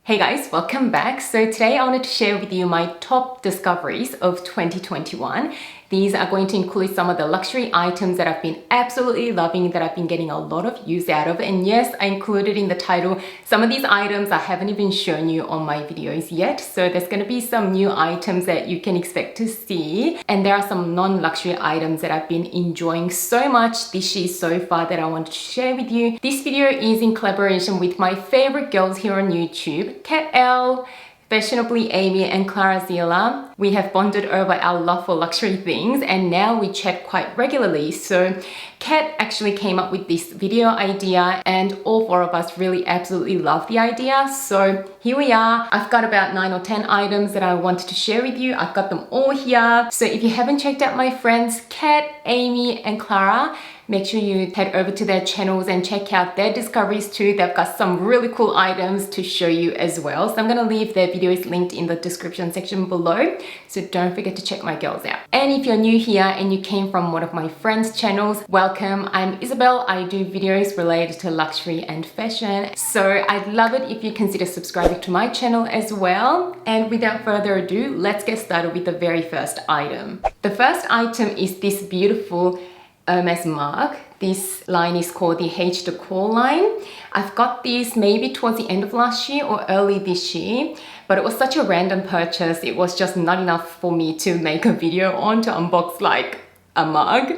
Hey guys, welcome back. So today I wanted to share with you my top discoveries of 2021. These are going to include some of the luxury items that I've been absolutely loving, that I've been getting a lot of use out of. And yes, I included in the title some of these items I haven't even shown you on my videos yet. So there's going to be some new items that you can expect to see. And there are some non-luxury items that I've been enjoying so much this year so far that I want to share with you. This video is in collaboration with my favorite girls here on YouTube, Kat L, Fashionably Amy, and Clara. We have bonded over our love for luxury things and now we chat quite regularly. So Kat actually came up with this video idea and all four of us really absolutely love the idea. So here we are. I've got about 9 or 10 items that I wanted to share with you. I've got them all here. So if you haven't checked out my friends Kat, Amy, and Clara, make sure you head over to their channels and check out their discoveries too. They've got some really cool items to show you as well. So I'm gonna leave their videos linked in the description section below. So don't forget to check my girls out. And if you're new here and you came from one of my friends' channels, welcome. I'm Isabelle. I do videos related to luxury and fashion. So I'd love it if you consider subscribing to my channel as well. And without further ado, let's get started with the very first item. The first item is this beautiful Hermes Mug. This line is called the H Decor line. I've got this maybe towards the end of last year or early this year, but it was such a random purchase. It was just not enough for me to make a video on to unbox like a mug.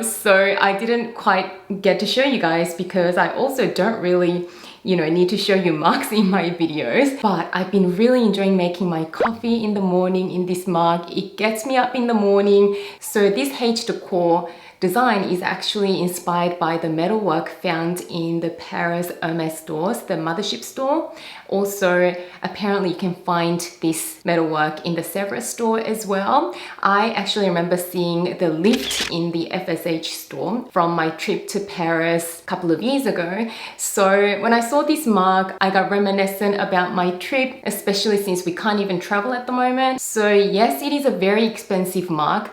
So I didn't quite get to show you guys because I also don't really need to show you mugs in my videos, but I've been really enjoying making my coffee in the morning in this mug. It gets me up in the morning. So this H Decor design is actually inspired by the metalwork found in the Paris Hermes stores, the mothership store. Also, apparently you can find this metalwork in the Sevres store as well. I actually remember seeing the lift in the FSH store from my trip to Paris a couple of years ago. So when I saw this mug, I got reminiscent about my trip, especially since we can't even travel at the moment. So yes, it is a very expensive mug,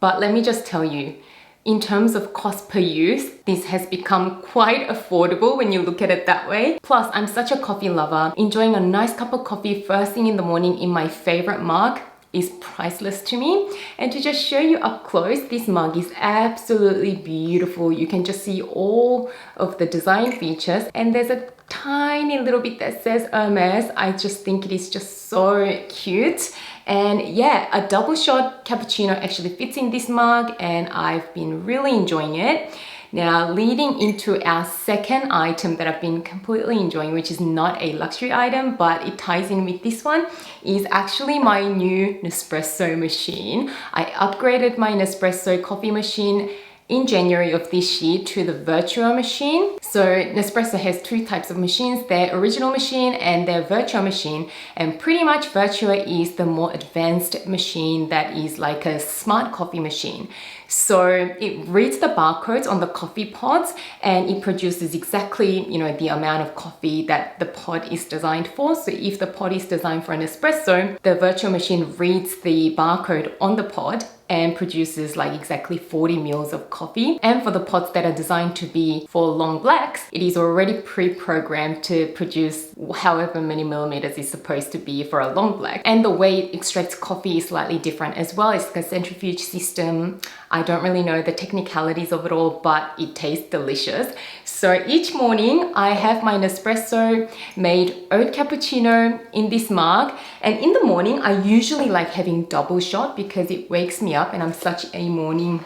but let me just tell you, in terms of cost per use, this has become quite affordable when you look at it that way. Plus, I'm such a coffee lover. Enjoying a nice cup of coffee first thing in the morning in my favorite mug is priceless to me. And to just show you up close, this mug is absolutely beautiful. You can just see all of the design features and there's a tiny little bit that says Hermes. I just think it is just so cute. And yeah, a double shot cappuccino actually fits in this mug and I've been really enjoying it. Now, leading into our second item that I've been completely enjoying, which is not a luxury item, but it ties in with this one, is actually my new Nespresso machine. I upgraded my Nespresso coffee machine in January of this year to the Virtual machine. So Nespresso has two types of machines, their original machine and their Virtual machine. And pretty much Virtual is the more advanced machine that is like a smart coffee machine. So it reads the barcodes on the coffee pods and it produces exactly, the amount of coffee that the pod is designed for. So if the pod is designed for an espresso, the Virtual machine reads the barcode on the pod and produces like exactly 40 mils of coffee. And for the pods that are designed to be for long blacks, it is already pre-programmed to produce however many millimeters is supposed to be for a long black. And the way it extracts coffee is slightly different as well. It's like a centrifuge system. I don't really know the technicalities of it all, but it tastes delicious. So each morning I have my Nespresso made oat cappuccino in this mug. And in the morning, I usually like having double shot because it wakes me up and I'm such a morning,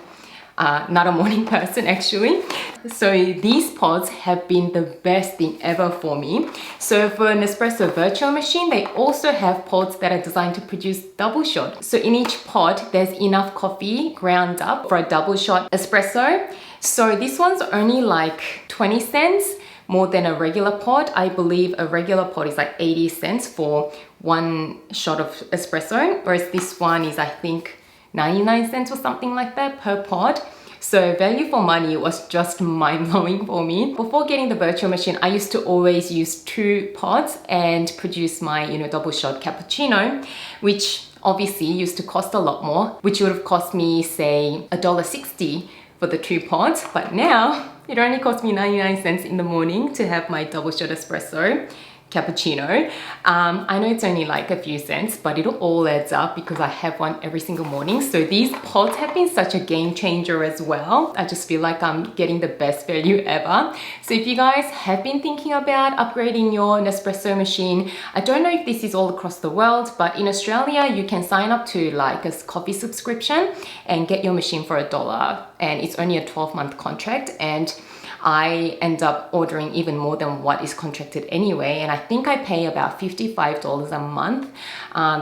not a morning person actually. So these pods have been the best thing ever for me. So for Nespresso Virtual machine, they also have pods that are designed to produce double shot. So in each pod, there's enough coffee ground up for a double shot espresso. So this one's only like 20 cents more than a regular pod. I believe a regular pod is like 80 cents for one shot of espresso, whereas this one is, I think, 99 cents or something like that per pod. So value for money was just mind-blowing for me. Before getting the Virtual machine, I used to always use 2 pods and produce my, double shot cappuccino, which obviously used to cost a lot more, which would have cost me, say, $1.60 for the 2 pods. But now it only cost me 99 cents in the morning to have my double shot espresso. cappuccino. I know it's only like a few cents, but it all adds up because I have one every single morning. So these pods have been such a game changer as well. I just feel like I'm getting the best value ever. So if you guys have been thinking about upgrading your Nespresso machine, I don't know if this is all across the world, but in Australia, you can sign up to like a coffee subscription and get your machine for $1. And it's only a 12-month contract. And I end up ordering even more than what is contracted anyway, and I think I pay about $55 a month.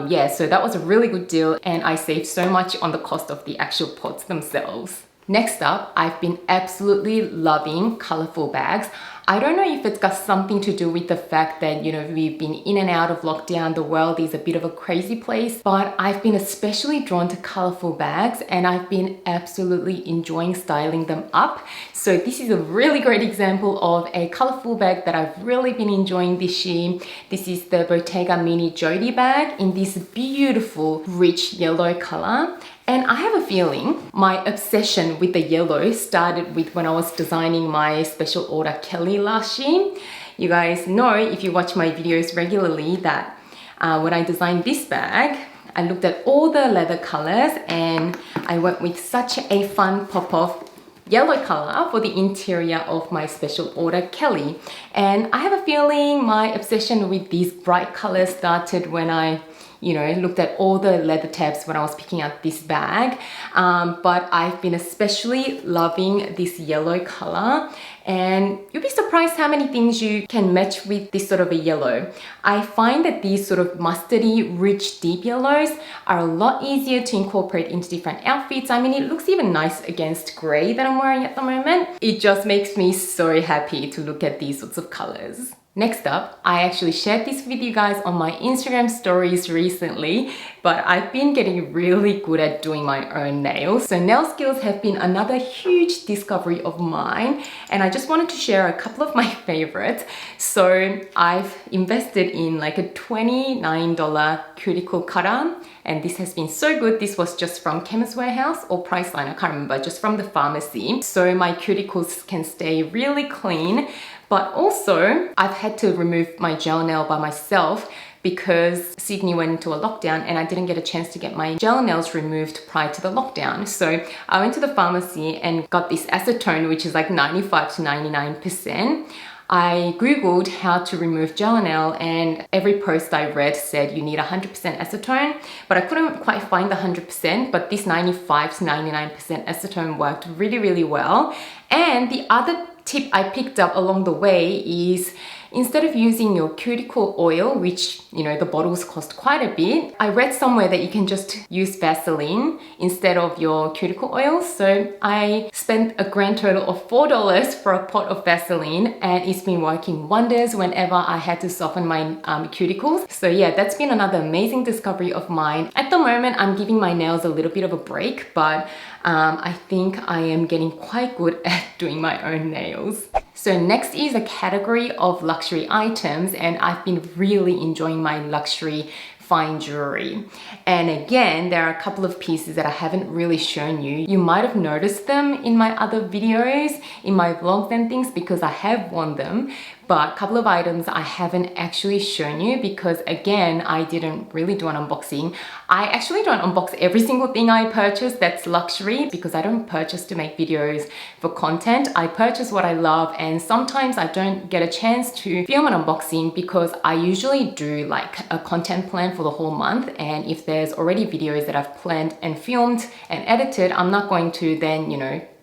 Yeah, so that was a really good deal, and I saved so much on the cost of the actual pods themselves. Next up, I've been absolutely loving colorful bags. I don't know if it's got something to do with the fact that, you know, we've been in and out of lockdown, the world is a bit of a crazy place, but I've been especially drawn to colorful bags and I've been absolutely enjoying styling them up. So this is a really great example of a colorful bag that I've really been enjoying this year. This is the Bottega mini Jodie bag in this beautiful rich yellow color. And I have a feeling my obsession with the yellow started with when I was designing my special order Kelly last year. You guys know, if you watch my videos regularly, that when I designed this bag, I looked at all the leather colors and I went with such a fun pop-off yellow color for the interior of my special order Kelly. And I have a feeling my obsession with these bright colors started when I looked at all the leather tabs when I was picking out this bag. But I've been especially loving this yellow color, and you'll be surprised how many things you can match with this sort of a yellow. I find that these sort of mustardy, rich, deep yellows are a lot easier to incorporate into different outfits. I mean, it looks even nice against gray that I'm wearing at the moment. It just makes me so happy to look at these sorts of colors. Next up, I actually shared this with you guys on my Instagram stories recently, but I've been getting really good at doing my own nails. So nail skills have been another huge discovery of mine, and I just wanted to share a couple of my favorites. So I've invested in like a $29 cuticle cutter, and this has been so good. This was just from Chemist Warehouse or Priceline, I can't remember, just from the pharmacy. So my cuticles can stay really clean. But also, I've had to remove my gel nail by myself because Sydney went into a lockdown and I didn't get a chance to get my gel nails removed prior to the lockdown. So I went to the pharmacy and got this acetone, which is like 95 to 99%. I googled how to remove gel nail, and every post I read said you need 100% acetone, but I couldn't quite find the 100%, but this 95 to 99% acetone worked really, really well. And the other tip I picked up along the way is, instead of using your cuticle oil, which, the bottles cost quite a bit, I read somewhere that you can just use Vaseline instead of your cuticle oil. So I spent a grand total of $4 for a pot of Vaseline, and it's been working wonders whenever I had to soften my cuticles. So yeah, that's been another amazing discovery of mine. At the moment, I'm giving my nails a little bit of a break, but I think I am getting quite good at doing my own nails. So next is a category of luxury items, and I've been really enjoying my luxury fine jewelry. And again, there are a couple of pieces that I haven't really shown you. You might have noticed them in my other videos, in my vlogs and things, because I have worn them. But a couple of items I haven't actually shown you because, again, I didn't really do an unboxing. I actually don't unbox every single thing I purchase that's luxury because I don't purchase to make videos for content. I purchase what I love, and sometimes I don't get a chance to film an unboxing because I usually do like a content plan for the whole month, and if there's already videos that I've planned and filmed and edited, I'm not going to then,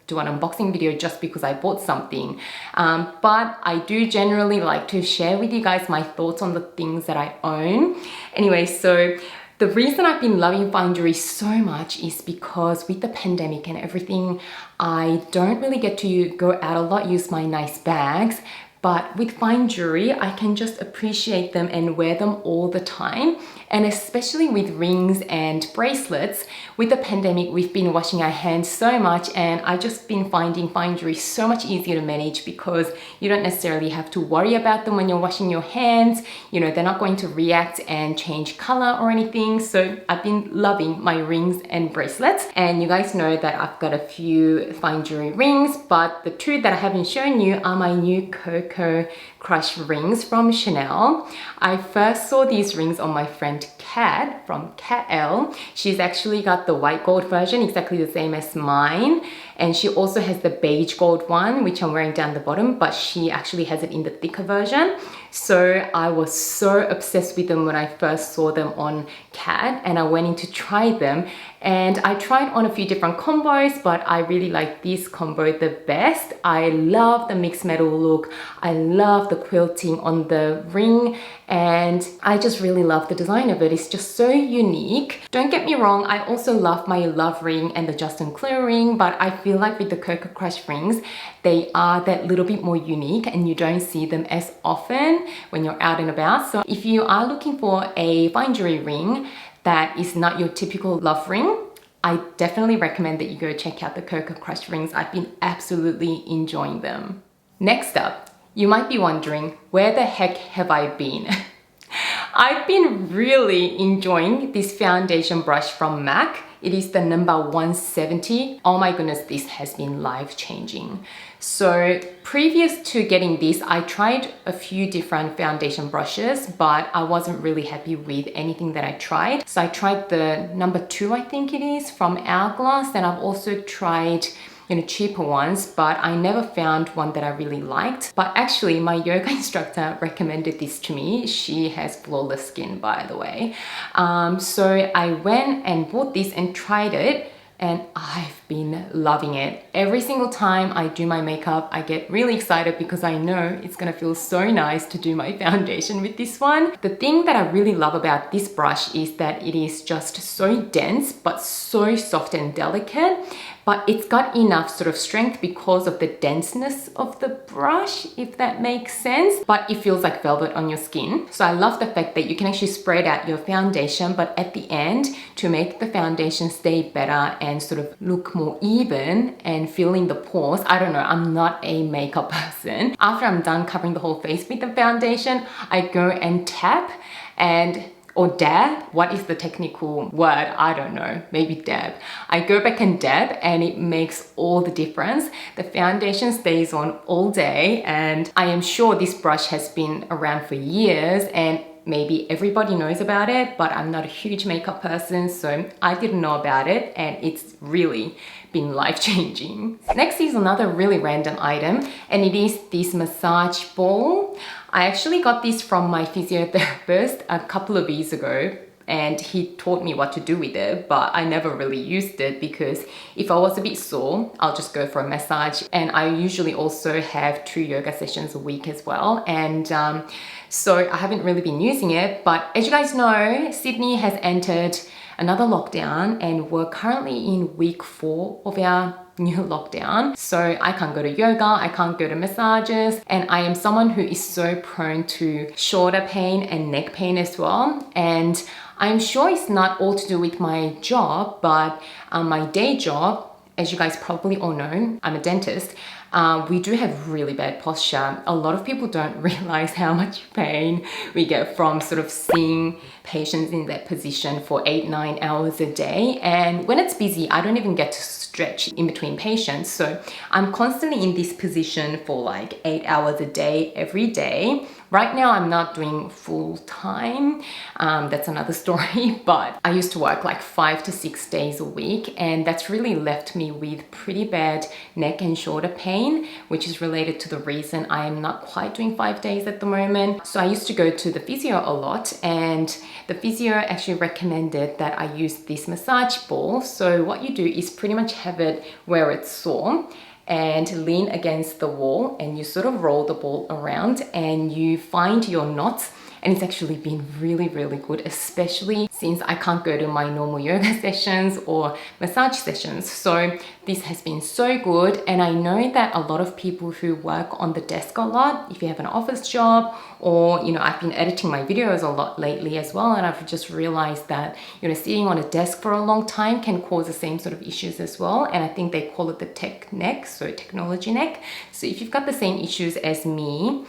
do an unboxing video just because I bought something. But I do generally like to share with you guys my thoughts on the things that I own. Anyway, so the reason I've been loving fine jewelry so much is because with the pandemic and everything, I don't really get to go out a lot, use my nice bags. But with fine jewelry, I can just appreciate them and wear them all the time. And especially with rings and bracelets, with the pandemic, we've been washing our hands so much, and I've just been finding fine jewelry so much easier to manage because you don't necessarily have to worry about them when you're washing your hands. They're not going to react and change color or anything. So I've been loving my rings and bracelets. And you guys know that I've got a few fine jewelry rings, but the two that I haven't shown you are my new Coco Crush rings from Chanel. I first saw these rings on my friend Kat from Kat L. She's actually got the white gold version, exactly the same as mine. And she also has the beige gold one, which I'm wearing down the bottom, but she actually has it in the thicker version. So I was so obsessed with them when I first saw them on Kat, and I went in to try them. And I tried on a few different combos, but I really like this combo the best. I love the mixed metal look. I love the quilting on the ring, and I just really love the design of it. It's just so unique. Don't get me wrong, I also love my Love ring and the Justin Clear ring, but I feel like with the Coco Crush rings, they are that little bit more unique and you don't see them as often when you're out and about. So if you are looking for a fine jewelry ring that is not your typical Love ring, I definitely recommend that you go check out the Coco Crush rings. I've been absolutely enjoying them. Next up, you might be wondering, where the heck have I been? I've been really enjoying this foundation brush from MAC. It is the number 170. Oh my goodness, this has been life-changing. So previous to getting this, I tried a few different foundation brushes, but I wasn't really happy with anything that I tried. So I tried the number 2, I think it is, from Hourglass, and I've also tried cheaper ones, but I never found one that I really liked. But actually my yoga instructor recommended this to me. She has flawless skin, by the way. So I went and bought this and tried it, and I've been loving it. Every single time I do my makeup, I get really excited because I know it's gonna feel so nice to do my foundation with this one. The thing that I really love about this brush is that it is just so dense, but so soft and delicate. But it's got enough sort of strength because of the denseness of the brush, if that makes sense. But it feels like velvet on your skin. So I love the fact that you can actually spread out your foundation, but at the end, to make the foundation stay better and sort of look more even and fill in the pores. I don't know, I'm not a makeup person. After I'm done covering the whole face with the foundation, I go and tap or dab. What is the technical word? I don't know, maybe dab. I go back and dab and it makes all the difference. The foundation stays on all day, and I am sure this brush has been around for years and maybe everybody knows about it, but I'm not a huge makeup person, so I didn't know about it, and it's really been life-changing. Next is another really random item, and it is this massage ball. I actually got this from my physiotherapist a couple of years ago, and he taught me what to do with it, but I never really used it because if I was a bit sore, I'll just go for a massage. And I usually also have 2 yoga sessions a week as well. And so I haven't really been using it, but as you guys know, Sydney has entered another lockdown and we're currently in week 4 of our new lockdown. So I can't go to yoga, I can't go to massages, and I am someone who is so prone to shoulder pain and neck pain as well. And I'm sure it's not all to do with my job, but my day job, as you guys probably all know, I'm a dentist. We do have really bad posture. A lot of people don't realize how much pain we get from sort of seeing patients in that position for 8-9 hours a day. And when it's busy, I don't even get to stretch in between patients. So I'm constantly in this position for like 8 hours a day, every day. Right now, I'm not doing full time. That's another story, but I used to work like 5 to 6 days a week, and that's really left me with pretty bad neck and shoulder pain, which is related to the reason I am not quite doing 5 days at the moment. So I used to go to the physio a lot, and the physio actually recommended that I use this massage ball. So what you do is pretty much have it where it's sore and lean against the wall, and you sort of roll the ball around and you find your knots. And it's actually been really, really good, especially since I can't go to my normal yoga sessions or massage sessions. So this has been so good. And I know that a lot of people who work on the desk a lot, if you have an office job, or, I've been editing my videos a lot lately as well. And I've just realized that, sitting on a desk for a long time can cause the same sort of issues as well. And I think they call it the tech neck, so technology neck. So if you've got the same issues as me,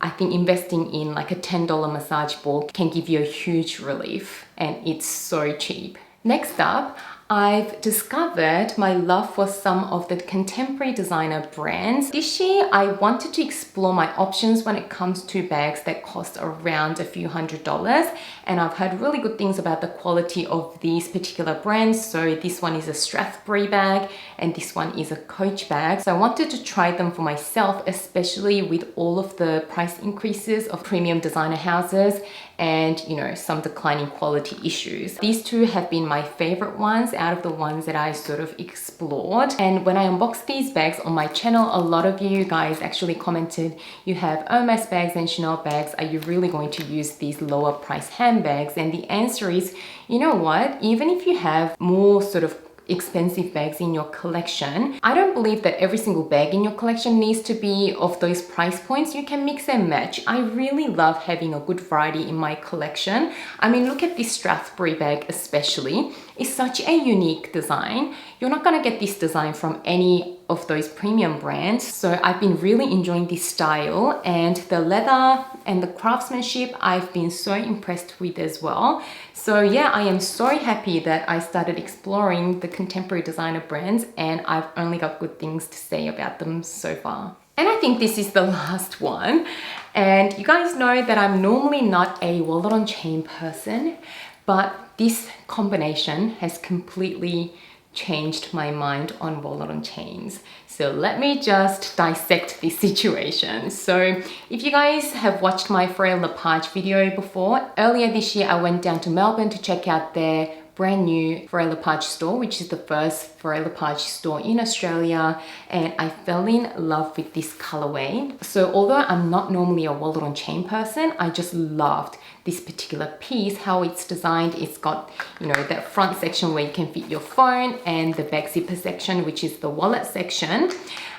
I think investing in like a $10 massage ball can give you a huge relief, and it's so cheap. Next up, I've discovered my love for some of the contemporary designer brands. This year, I wanted to explore my options when it comes to bags that cost around a few $100s. And I've heard really good things about the quality of these particular brands. So this one is a Strathbury bag and this one is a Coach bag. So I wanted to try them for myself, especially with all of the price increases of premium designer houses and, you know, some declining quality issues. These two have been my favorite ones out of the ones that I sort of explored. And when I unboxed these bags on my channel, a lot of you guys actually commented, you have Hermes bags and Chanel bags. Are you really going to use these lower price handbags? And the answer is, you know what? Even if you have more sort of expensive bags in your collection, I don't believe that every single bag in your collection needs to be of those price points. You can mix and match. I really love having a good variety in my collection. I mean, look at this Strathbury bag especially. It's such a unique design. You're not gonna get this design from any of those premium brands. So I've been really enjoying this style, and the leather and the craftsmanship I've been so impressed with as well. So yeah, I am so happy that I started exploring the contemporary designer brands, and I've only got good things to say about them so far. And I think this is the last one. And you guys know that I'm normally not a wallet on chain person, but this combination has completely changed my mind on wallet on chains. So let me just dissect this situation. So if you guys have watched my Frère Lepage video before, earlier this year I went down to Melbourne to check out their brand new Frère Lepage store, which is the first Frère Lepage store in Australia, and I fell in love with this colorway. So although I'm not normally a wallet on chain person, I just loved this particular piece, how it's designed. It's got, you know, that front section where you can fit your phone and the back zipper section, which is the wallet section.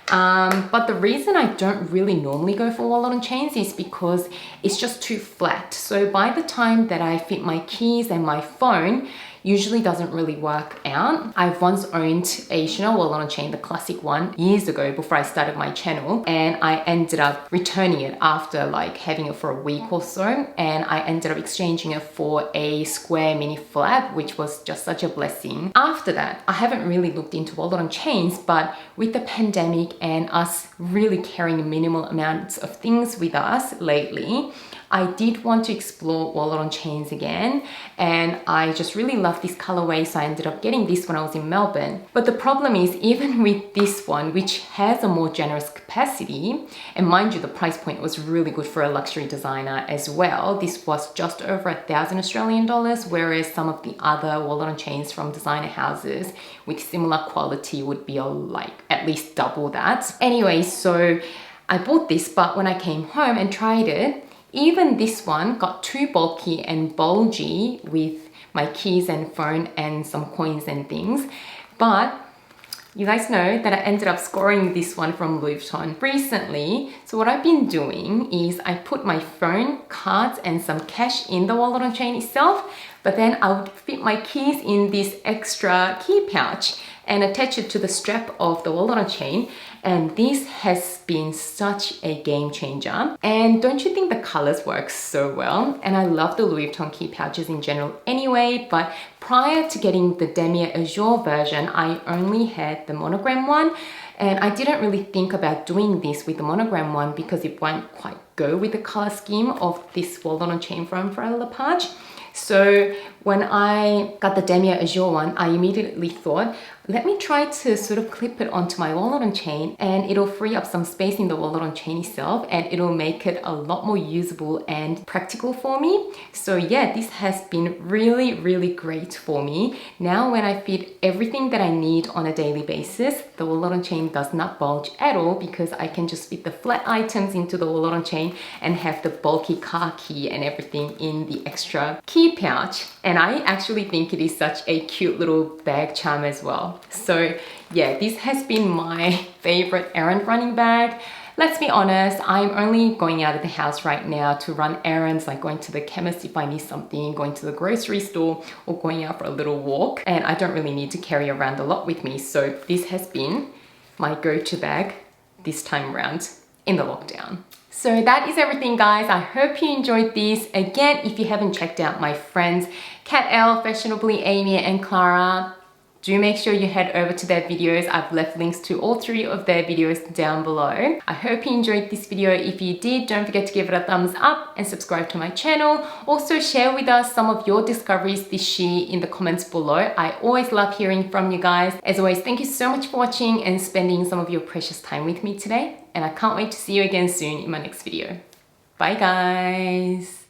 But the reason I don't really normally go for wallet on chains is because it's just too flat. So by the time that I fit my keys and my phone, usually doesn't really work out. I've once owned a Chanel wallet on chain, the classic one, years ago before I started my channel, and I ended up returning it after like having it for a week or so, and I ended up exchanging it for a square mini flap, which was just such a blessing. After that, I haven't really looked into wallet on chains, but with the pandemic and us really carrying minimal amounts of things with us lately, I did want to explore wallet on chains again, and I just really love this colorway, so I ended up getting this when I was in Melbourne. But the problem is, even with this one, which has a more generous capacity, and mind you, the price point was really good for a luxury designer as well. This was just over 1,000 Australian dollars, whereas some of the other wallet on chains from designer houses with similar quality would be like at least double that. Anyway, so I bought this, but when I came home and tried it, even this one got too bulky and bulgy with my keys and phone and some coins and things. But you guys know that I ended up scoring this one from Louis Vuitton recently. So what I've been doing is I put my phone, cards, and some cash in the wallet on chain itself, but then I would fit my keys in this extra key pouch and attach it to the strap of the wallet on chain. And this has been such a game changer. And don't you think the colors work so well? And I love the Louis Vuitton key pouches in general anyway, but prior to getting the Damier Azure version, I only had the monogram one. And I didn't really think about doing this with the monogram one because it won't quite go with the color scheme of this wallet on chain from Frère Lepage. So when I got the Damier Azure one, I immediately thought, let me try to sort of clip it onto my wallet on chain, and it'll free up some space in the wallet on chain itself, and it'll make it a lot more usable and practical for me. So yeah, this has been really, really great for me. Now when I fit everything that I need on a daily basis, the wallet on chain does not bulge at all because I can just fit the flat items into the wallet on chain and have the bulky car key and everything in the extra key pouch. And I actually think it is such a cute little bag charm as well. So yeah, this has been my favorite errand running bag. Let's be honest, I'm only going out of the house right now to run errands, like going to the chemist if I need something, going to the grocery store, or going out for a little walk. And I don't really need to carry around a lot with me. So this has been my go-to bag this time around in the lockdown. So that is everything, guys. I hope you enjoyed this. Again, if you haven't checked out my friends Kat L, Fashionably Amy, and Clara, do make sure you head over to their videos. I've left links to all 3 of their videos down below. I hope you enjoyed this video. If you did, don't forget to give it a thumbs up and subscribe to my channel. Also share with us some of your discoveries this year in the comments below. I always love hearing from you guys. As always, thank you so much for watching and spending some of your precious time with me today. And I can't wait to see you again soon in my next video. Bye guys.